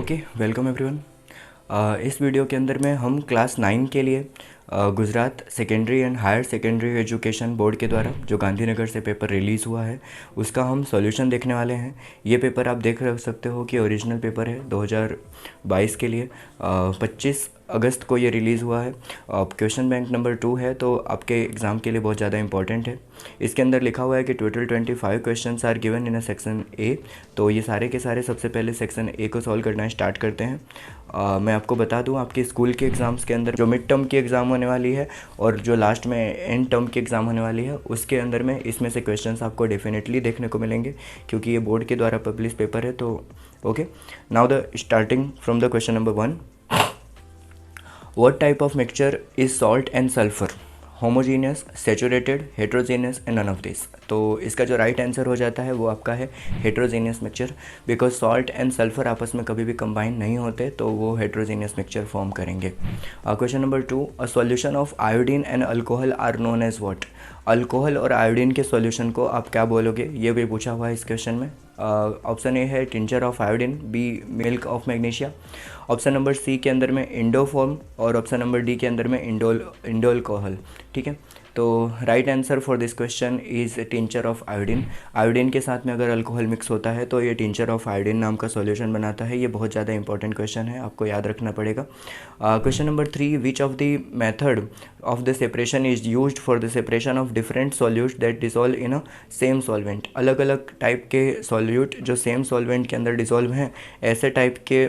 Okay, welcome everyone. इस video के अंदर में हम क्लास 9 के लिए Gujarat secondary and higher secondary education board के द्वारा जो गांधीनगर से पेपर रिलीज़ हुआ है उसका हम सॉल्यूशन देखने वाले हैं। ये पेपर आप देख सकते हो कि ओरिजिनल पेपर है 2022 के लिए। 25 अगस्त को ये रिलीज़ हुआ है। क्वेश्चन बैंक नंबर 2 है, तो आपके एग्ज़ाम के लिए बहुत ज़्यादा इंपॉर्टेंट है। इसके अंदर लिखा हुआ है कि total 25 questions are given in a section A. तो ये सारे के सारे सबसे पहले सेक्शन ए को सॉल्व करना स्टार्ट करते हैं। मैं आपको बता दूं, आपके स्कूल के एग्ज़ाम्स के अंदर जो मिड टर्म की एग्ज़ाम होने वाली है और जो लास्ट में एंड टर्म की एग्ज़ाम होने वाली है उसके अंदर में इसमें से क्वेश्चंस आपको डेफिनेटली देखने को मिलेंगे, क्योंकि ये बोर्ड के द्वारा पब्लिश पेपर है। तो okay, now the starting from the question number 1। What type of mixture is salt and sulfur? Homogeneous, saturated, heterogeneous and none of this. तो इसका जो राइट आंसर हो जाता है वो आपका है heterogeneous mixture, because salt and sulphur आपस में कभी भी कंबाइन नहीं होते, तो वो हेट्रोजीनियस मिक्सचर फॉर्म करेंगे। Question number 2, a solution of iodine and alcohol are known as what? Alcohol और आयोडीन के सॉल्यूशन को आप क्या बोलोगे, ये भी पूछा हुआ है इस क्वेश्चन में। ऑप्शन ए है tincture of iodine, B milk of magnesia, option number C के अंदर में इंडोफॉर्म और ऑप्शन नंबर डी के अंदर में इंडोल्कोहल। ठीक है, तो right answer for this question is tincture of iodine. Iodine के साथ में अगर अल्कोहल मिक्स होता है तो ये टिंचर ऑफ आयोडीन नाम का सॉल्यूशन बनाता है। ये बहुत ज़्यादा इंपॉर्टेंट क्वेश्चन है, आपको याद रखना पड़ेगा। Question number 3, which of the method of the separation is used for the separation of different solute that dissolve in a same solvent? अलग अलग टाइप के सॉल्यूट जो सेम सॉल्वेंट के अंदर डिसॉल्व हैं, ऐसे टाइप के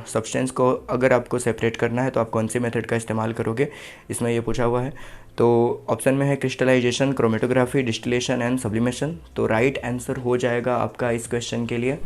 सब्सटेंस को अगर आपको सेपरेट करना है तो आप कौन सी मेथड का इस्तेमाल करोगे, इसमें ये पूछा हुआ है। तो ऑप्शन में है crystallization, chromatography, distillation and sublimation. तो राइट आंसर हो जाएगा आपका इस क्वेश्चन के लिए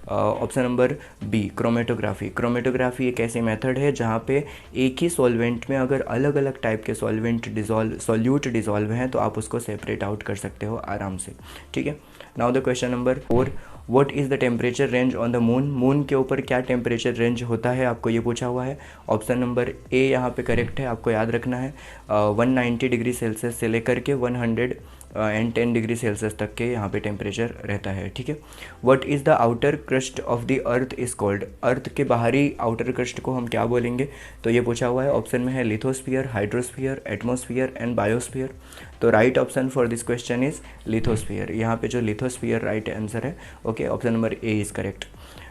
option number B, chromatography. Chromatography एक ऐसी मेथड है जहाँ पे एक ही सॉल्वेंट में अगर अलग अलग टाइप के सॉल्यूट डिसॉल्व हैं तो आप उसको सेपरेट आउट कर सकते हो आराम से। ठीक है, now the question number 4, what is the temperature range on the moon? Moon के ऊपर क्या टेम्परेचर रेंज होता है, आपको ये पूछा हुआ है। ऑप्शन नंबर ए यहाँ पे करेक्ट है, आपको याद रखना है। 190 डिग्री सेल्सियस से लेकर के 110 डिग्री सेल्सियस तक के यहाँ पे टेम्परेचर रहता है। ठीक है, what is the outer crust of the earth is called? Earth के बाहरी आउटर क्रस्ट को हम क्या बोलेंगे, तो ये पूछा हुआ है। ऑप्शन में है lithosphere, hydrosphere, atmosphere and biosphere. तो right option for this question is lithosphere. यहाँ पे जो लिथोस्फीयर राइट आंसर है। Okay, option number A is correct.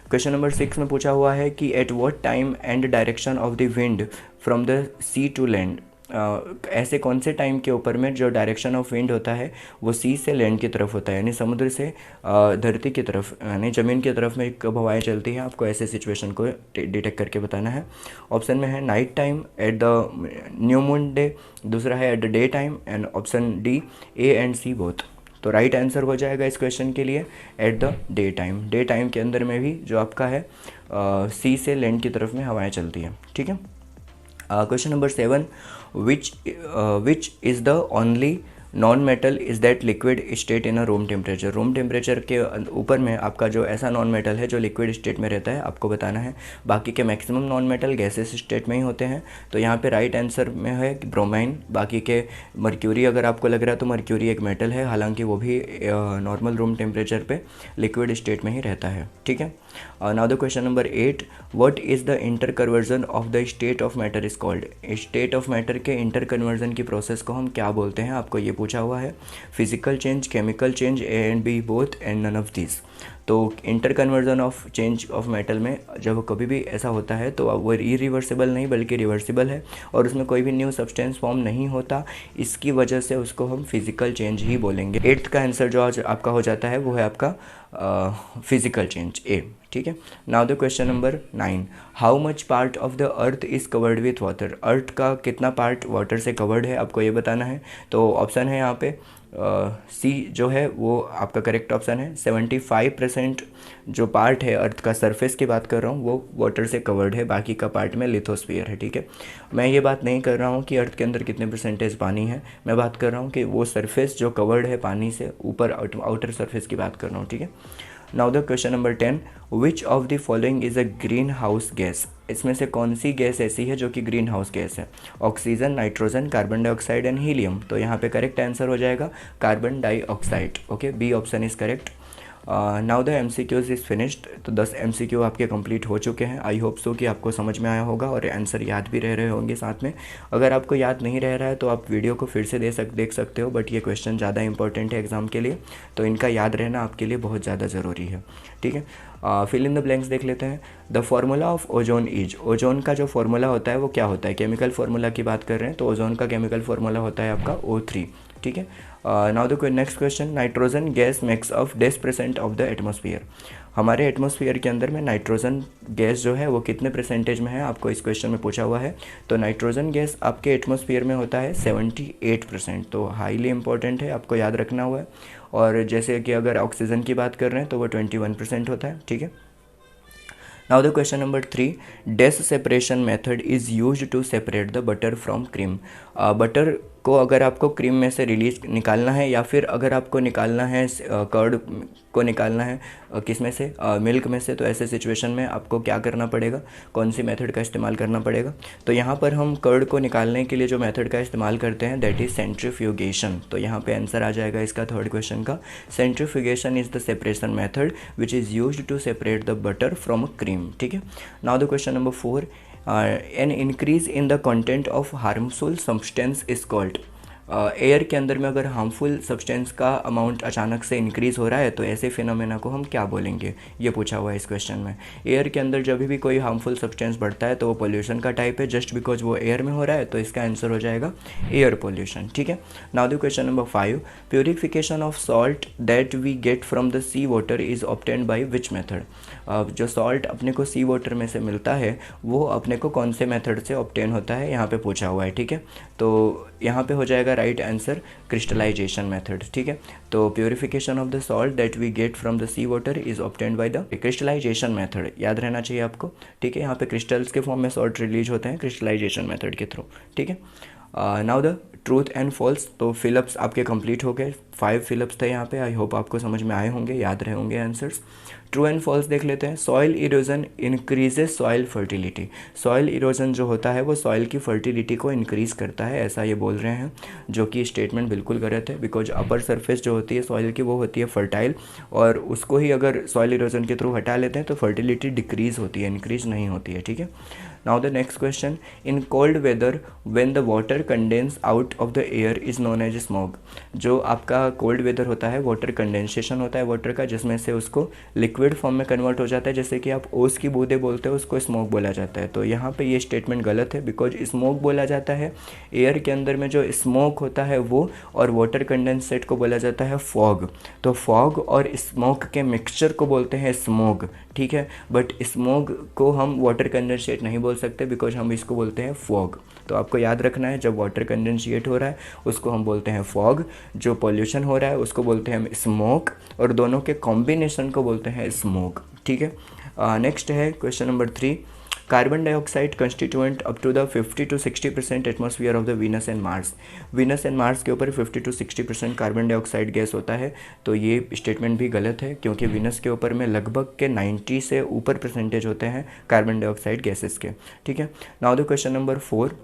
Question number 6 में पूछा हुआ है कि at what time and direction of the wind from the sea to land? ऐसे कौन से टाइम के ऊपर में जो डायरेक्शन ऑफ विंड होता है वो सी से लैंड की तरफ होता है, यानी समुद्र से धरती की तरफ यानी ज़मीन की तरफ में कब हवाएं चलती हैं, आपको ऐसे सिचुएशन को डिटेक्ट करके बताना है। ऑप्शन में है night time, at the new moon day, दूसरा है at the day time and option D A and C both. तो राइट आंसर हो जाएगा इस क्वेश्चन के लिए at the day time. Day time के अंदर में भी जो आपका है सी से लैंड की तरफ में हवाएं चलती हैं। ठीक है, question number 7, which is the only non metal is that liquid state in a room temperature? Room temperature के ऊपर में आपका जो ऐसा नॉन मेटल है जो लिक्विड स्टेट में रहता है, आपको बताना है। बाकी के maximum non metal gases state में ही होते हैं। तो यहाँ पे राइट आंसर में है ब्रोमाइन। बाकी के मर्क्यूरी, अगर आपको लग रहा है तो मर्क्यूरी एक मेटल है, हालांकि वो भी नॉर्मल रूम टेम्परेचर पे लिक्विड स्टेट में ही रहता है। ठीक है, now the question number 8, what is the inter conversion of the state of matter is called? State of matter के इंटर कन्वर्जन की प्रोसेस को हम क्या बोलते हैं, आपको ये पूछा हुआ है। Physical change, chemical change, A and B both and none of this. तो interconversion of change of metal में जब कभी भी ऐसा होता है तो वो इरिवर्सिबल नहीं बल्कि रिवर्सिबल है और उसमें कोई भी न्यू सब्सटेंस फॉर्म नहीं होता, इसकी वजह से उसको हम फिजिकल चेंज ही बोलेंगे। 8th का आंसर जो आज आपका हो जाता है वो है आपका फिजिकल चेंज, ए। ठीक है, now the question number 9, how much part of the earth is covered with water? Earth का कितना पार्ट वाटर से कवर्ड है, आपको ये बताना है। तो ऑप्शन है यहाँ पे सी जो है वो आपका करेक्ट ऑप्शन है। 75% जो पार्ट है अर्थ का, सरफेस की बात कर रहा हूँ, वो वाटर से कवर्ड है, बाकी का पार्ट में लिथोस्फीयर है। ठीक है, मैं ये बात नहीं कर रहा हूँ कि अर्थ के अंदर कितने परसेंटेज पानी है, मैं बात कर रहा हूँ कि वो सरफेस जो कवर्ड है पानी से ऊपर, आउटर सरफेस की बात कर रहा हूँ। ठीक है, now the question number 10, which of the following is a green house gas? इसमें से कौन सी गैस ऐसी है जो कि ग्रीन हाउस गैस है? Oxygen, nitrogen, carbon dioxide and helium. तो यहाँ पे करेक्ट आंसर हो जाएगा carbon dioxide. Okay, B option is correct. Now the MCQs is finished. तो 10 MCQ आपके कंप्लीट हो चुके हैं। आई होप सो कि आपको समझ में आया होगा और आंसर याद भी रह रहे होंगे साथ में। अगर आपको याद नहीं रह रहा है तो आप वीडियो को फिर से देख सकते हो, बट ये क्वेश्चन ज़्यादा इंपॉर्टेंट है एग्ज़ाम के लिए, तो इनका याद रहना आपके लिए बहुत ज़्यादा ज़रूरी है। ठीक है, फिल इन द ब्लैंक्स देख लेते हैं। The formula of ozone is, ozone का जो फार्मूला होता है वो क्या होता है? केमिकल फार्मूला की बात कर रहे हैं तो ओजोन का केमिकल फार्मूला होता है आपका O3। ठीक है, now the next question, nitrogen gas makes of 10% of the atmosphere. हमारे एटमॉस्फेयर के अंदर में नाइट्रोजन गैस जो है वो कितने परसेंटेज में है, आपको इस क्वेश्चन में पूछा हुआ है। तो नाइट्रोजन गैस आपके एटमॉस्फेयर में होता है 78%, तो हाईली इंपॉर्टेंट है, आपको याद रखना हुआ है। और जैसे कि अगर ऑक्सीजन की बात कर रहे हैं तो वो 21% होता है। ठीक है, now the question number 3, this separation method is used to separate the butter from cream. Butter को अगर आपको क्रीम में से रिलीज निकालना है या फिर अगर आपको निकालना है कर्ड को निकालना है किस में से, मिल्क में से, तो ऐसे सिचुएशन में आपको क्या करना पड़ेगा, कौन सी मेथड का इस्तेमाल करना पड़ेगा? तो यहाँ पर हम कर्ड को निकालने के लिए जो मेथड का इस्तेमाल करते हैं दैट इज़ सेंट्रीफ्यूगेशन। तो यहाँ पे आंसर आ जाएगा इसका थर्ड क्वेश्चन का, centrifugation is the separation method which is used to separate the butter from cream. ठीक है, now the question number 4, an increase in the content of harmful substance is called. Air के अंदर में अगर harmful substance का amount अचानक से increase हो रहा है तो ऐसे फिनोमेना को हम क्या बोलेंगे, ये पूछा हुआ है इस क्वेश्चन में। एयर के अंदर जब भी कोई हार्मफुल सब्सटेंस बढ़ता है तो वो पोल्यूशन का टाइप है, जस्ट बिकॉज वो एयर में हो रहा है, तो इसका आंसर हो जाएगा एयर पोल्यूशन। ठीक है, now the question number 5, purification of salt that we get from the sea water is obtained by which method. जो सॉल्ट अपने को सी वाटर में से मिलता है वो अपने को कौन से मेथड से ऑब्टेन होता है, यहाँ पे पूछा हुआ है। ठीक है, तो यहाँ पे हो जाएगा राइट आंसर क्रिस्टलाइजेशन मेथड। ठीक है, तो purification of the salt that we get from the sea water is obtained by the crystallization method, याद रहना चाहिए आपको। ठीक है, यहाँ पे क्रिस्टल्स के फॉर्म में सॉल्ट रिलीज होते हैं क्रिस्टलाइजेशन मेथड के थ्रू। ठीक है, now the truth and false. तो फिलअप्स आपके कंप्लीट हो गए, 5 फिलअप्स थे यहाँ पे। आई होप आपको समझ में आए होंगे, याद रहे होंगे आंसर्स। ट्रू एंड फॉल्स देख लेते हैं। Soil erosion increases soil fertility. Soil erosion जो होता है वो सॉइल की फर्टिलिटी को इंक्रीज़ करता है, ऐसा ये बोल रहे हैं, जो कि स्टेटमेंट बिल्कुल गलत है। बिकॉज अपर सरफेस जो होती है सॉइल की वो होती है फर्टाइल, और उसको ही अगर सॉइल इरोजन के थ्रू हटा लेते हैं तो फर्टिलिटी डिक्रीज़ होती है, इंक्रीज नहीं होती है। ठीक है, now the next question, in cold weather when the water condense out of the air is known as smog. जो आपका कोल्ड वेदर होता है, वाटर कंडेंसेशन होता है वाटर का, जिसमें से उसको लिक्विड फॉर्म में कन्वर्ट हो जाता है, जैसे कि आप ओस की बूंदे बोलते हो, उसको स्मोक बोला जाता है। तो यहाँ पे ये स्टेटमेंट गलत है, बिकॉज स्मोक बोला जाता है एयर के अंदर में जो स्मोक होता है वो, और वाटर कंडेंसेट को बोला जाता है फॉग। तो फॉग और स्मोक के मिक्सचर को बोलते हैं स्मोग। ठीक है, बट स्मोग को हम वाटर कंडेंसेट नहीं बोल सकते, बिकॉज हम इसको बोलते हैं फॉग। तो आपको याद रखना है, जब वाटर कंडेंसेट हो रहा है उसको हम बोलते हैं फॉग, जो पॉल्यूशन हो रहा है उसको बोलते हैं हम स्मोक, और दोनों के कॉम्बिनेशन को बोलते हैं स्मोक। ठीक है, नेक्स्ट है question number 3, carbon dioxide constituent up to the 50 to 60% atmosphere of the Venus and Mars. Venus and Mars के ऊपर 50 to 60% कार्बन डाइऑक्साइड गैस होता है। तो ये स्टेटमेंट भी गलत है, क्योंकि वीनस के ऊपर में लगभग के 90 से ऊपर परसेंटेज होते हैं कार्बन डाइऑक्साइड गैसेस के। ठीक है, now the question number 4,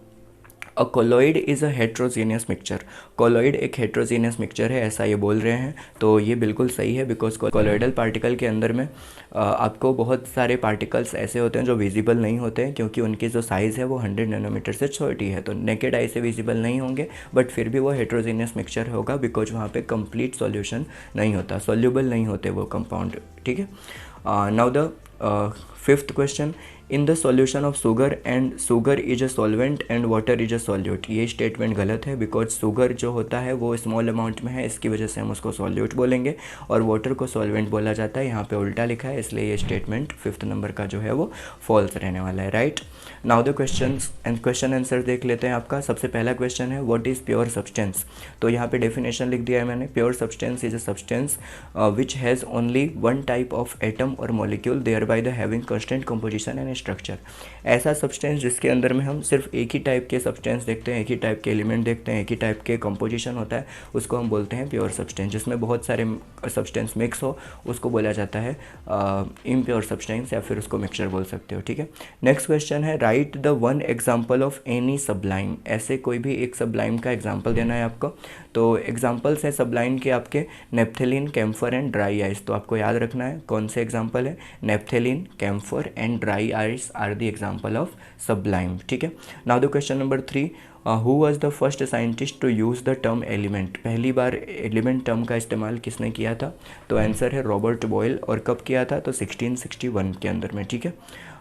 a colloid is a heterogeneous mixture. Colloid एक हेट्रोजीनियस मिक्सचर है, ऐसा ये बोल रहे हैं। तो ये बिल्कुल सही है, बिकॉज कोलॉइडल पार्टिकल के अंदर में आपको बहुत सारे पार्टिकल्स ऐसे होते हैं जो विजिबल नहीं होते हैं, क्योंकि उनकी जो साइज़ है वो 100 नैनोमीटर से छोटी है, तो नेकेड आई से विजिबल नहीं होंगे, बट फिर भी वो हेट्रोजीनियस मिक्सचर होगा, बिकॉज वहाँ पे कंप्लीट सॉल्यूशन नहीं होता, सॉल्यूबल नहीं होते वो कंपाउंड। ठीक है, now the 5th question, in the solution of sugar and sugar is a solvent and water is a solute. ये स्टेटमेंट गलत है, बिकॉज शुगर जो होता है वो स्मॉल अमाउंट में है, इसकी वजह से हम उसको सॉल्यूट बोलेंगे, और वाटर को सॉल्वेंट बोला जाता है। यहाँ पे उल्टा लिखा है, इसलिए ये स्टेटमेंट 5th नंबर का जो है वो फॉल्स रहने वाला है। Right, now the question answer देख लेते हैं आपका। सबसे पहला क्वेश्चन है व्हाट इज़ प्योर सब्सटेंस। तो यहाँ पे डेफिनेशन लिख दिया है मैंने, pure substance is a substance which has only one type of atom और molecule thereby the having constant composition and हैं स्ट्रक्चर। ऐसा सब्सटेंस जिसके अंदर में हम सिर्फ एक ही टाइप के सब्सटेंस देखते हैं, एक ही टाइप के एलिमेंट देखते हैं, एक ही टाइप के कंपोजिशन होता है, उसको हम बोलते हैं प्योर सब्सटेंस। जिसमें बहुत सारे सब्सटेंस मिक्स हो उसको बोला जाता है इम्प्योर सब्सटेंस, या फिर उसको मिक्सचर बोल सकते हो। ठीक है, नेक्स्ट क्वेश्चन है right the one example of any Sublime. ऐसे कोई भी एक सबलाइम का एग्जाम्पल देना है आपको। तो एग्जाम्पल्स है सबलाइम के आपके naphthalene, camphor and dry ice. तो आपको याद रखना है कौन से एग्जाम्पल है, naphthalene, camphor and dry ice are the example of sublime. ठीक है, now the question number 3, who was the first scientist to use the term element. पहली बार एलिमेंट टर्म का इस्तेमाल किसने किया था? तो आंसर है रॉबर्ट बॉयल। और कब किया था? तो 1661 के अंदर में। ठीक है,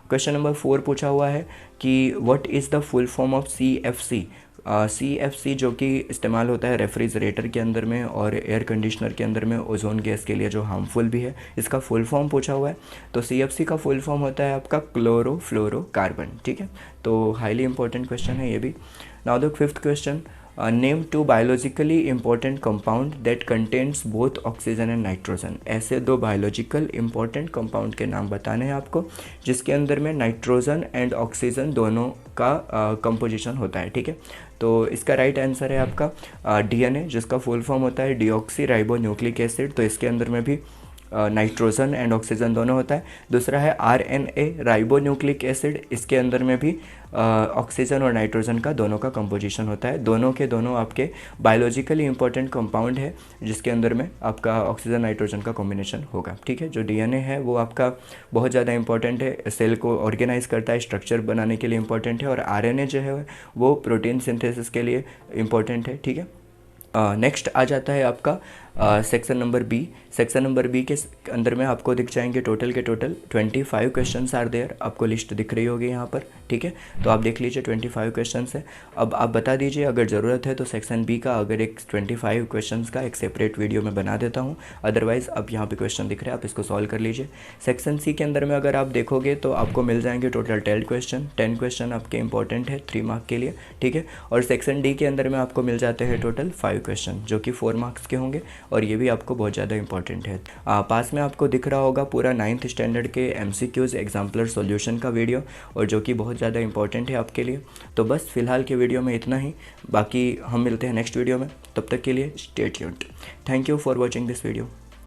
क्वेश्चन नंबर 4 पूछा हुआ है कि what is the full form of CFC। CFC जो कि इस्तेमाल होता है रेफ्रिजरेटर के अंदर में और एयर कंडीशनर के अंदर में ओजोन गैस के लिए, जो हार्मफुल भी है। इसका फुल फॉर्म पूछा हुआ है। तो CFC का फुल फॉर्म होता है आपका क्लोरोफ्लोरोकार्बन। ठीक है, तो हाईली इंपॉर्टेंट क्वेश्चन है ये भी। Now the 5th question, name 2 biologically important compound that contains both oxygen and nitrogen. ऐसे 2 बायोलॉजिकल इंपॉर्टेंट कंपाउंड के नाम बताने हैं आपको जिसके अंदर में नाइट्रोजन एंड ऑक्सीजन दोनों का कंपोजिशन होता है। ठीक है, तो इसका राइट आंसर है आपका DNA, जिसका फुल फॉर्म होता है डीऑक्सी राइबो न्यूक्लिक एसिड। तो इसके अंदर में भी नाइट्रोजन एंड ऑक्सीजन दोनों होता है। दूसरा है RNA राइबो न्यूक्लिक एसिड। इसके अंदर में भी ऑक्सीजन और नाइट्रोजन का दोनों का कंपोजिशन होता है। दोनों के दोनों आपके बायोलॉजिकली इंपॉर्टेंट कंपाउंड है जिसके अंदर में आपका ऑक्सीजन नाइट्रोजन का कॉम्बिनेशन होगा। ठीक है, जो DNA है वो आपका बहुत ज़्यादा इंपॉर्टेंट है, सेल को ऑर्गेनाइज करता है, स्ट्रक्चर बनाने के लिए इंपॉर्टेंट है। और RNA जो है वो प्रोटीन सिंथेसिस के लिए इंपॉर्टेंट है। ठीक है, नेक्स्ट आ जाता है आपका section number B. Section number B के अंदर में आपको दिख जाएंगे टोटल के टोटल 25 क्वेश्चंस आर देयर। आपको लिस्ट दिख रही होगी यहाँ पर। ठीक है, तो आप देख लीजिए 25 क्वेश्चंस है। अब आप बता दीजिए अगर ज़रूरत है तो सेक्शन बी का अगर एक 25 क्वेश्चंस का एक सेपरेट वीडियो में बना देता हूँ। अदरवाइज़ अब यहाँ पे क्वेश्चन दिख रहे हैं, आप इसको सॉल्व कर लीजिए। सेक्शन सी के अंदर में अगर आप देखोगे तो आपको मिल जाएंगे टोटल 10 क्वेश्चन। 10 क्वेश्चन आपके इंपॉर्टेंट है 3 मार्क के लिए। ठीक है, और सेक्शन डी के अंदर में आपको मिल जाते हैं टोटल 5 क्वेश्चन जो कि 4 मार्क्स के होंगे, और ये भी आपको बहुत ज़्यादा इंपॉर्टेंट है। पास में आपको दिख रहा होगा पूरा 9th स्टैंडर्ड के MCQs एग्जाम्पलर सॉल्यूशन का वीडियो, और जो कि बहुत ज़्यादा इंपॉर्टेंट है आपके लिए। तो बस फिलहाल के वीडियो में इतना ही, बाकी हम मिलते हैं नेक्स्ट वीडियो में। तब तक के लिए stay tuned. Thank you for watching this video.